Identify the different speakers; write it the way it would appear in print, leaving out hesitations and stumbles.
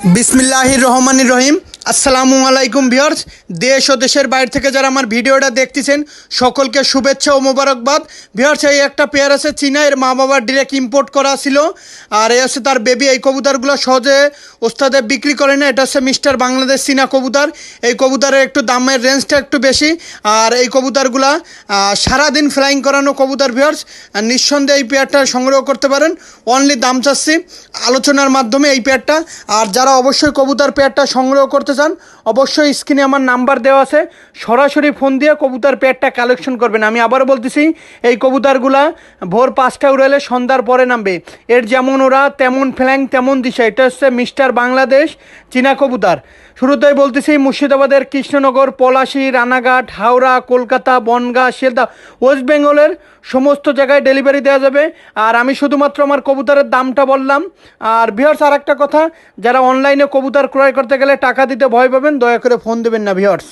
Speaker 1: বিসমিল্লাহির রহমানির রহিম। আসসালামু আলাইকুম ভিউয়ার্স। দেশ ও দেশের বাইরে থেকে যারা আমার ভিডিওটা দেখতেছেন সকলকে শুভেচ্ছা ও মোবারকবাদ। ভিউয়ার্স, এই একটা পেয়ার আছে চীনা, এর মা বাবার ডিরেক্ট ইম্পোর্ট করা ছিল, আর এই হচ্ছে তার বেবি। এই কবুতরগুলো সহজে ওস্তাদে বিক্রি করে না। এটা হচ্ছে মিস্টার বাংলাদেশ চীনা কবুতর। এই কবুতরের একটু দামের রেঞ্জটা একটু বেশি, আর এই কবুতরগুলা সারাদিন ফ্লাইং করানো কবুতর। ভিউয়ার্স, নিঃসন্দেহে এই পেয়ারটা সংগ্রহ করতে পারেন। অনলি দাম চাচ্ছি আলোচনার মাধ্যমে এই পেয়ারটা। আর যারা অবশ্যই কবুতর পেয়ারটা সংগ্রহ করতে চান অবশ্যই স্ক্রিনে আমার নাম্বার দেওয়া আছে, সরাসরি ফোন দিয়ে কবুতর পেয়ারটা কালেকশন করবেন। আমি আবারও বলতেছি, এই কবুতরগুলা ভোর 5টায় উড়ালে সন্ধ্যার পরে নামবে। এর যেমন ওরা তেমন ফ্ল্যাং তেমন দিশা। এটা হচ্ছে মিস্টার বাংলাদেশ চীনা কবুতর। শুরুতেই বলতেছি, মুর্শিদাবাদের কৃষ্ণনগর, পলাশী, রানাঘাট, হাওড়া, কলকাতা, বনগাঁ, শিয়ালদা, ওয়েস্ট বেঙ্গলের সমস্ত জায়গায় ডেলিভারি দেওয়া যাবে। আর আমি শুধুমাত্র আমার কবুতরের দামটা বললাম। আর ভিউয়ার্স, আর একটা কথা, যারা অনলাইনে কবুতর ক্রয় করতে গেলে টাকা দিতে ভয় পাবেন, দয়া করে ফোন দেবেন না ভিউয়ার্স।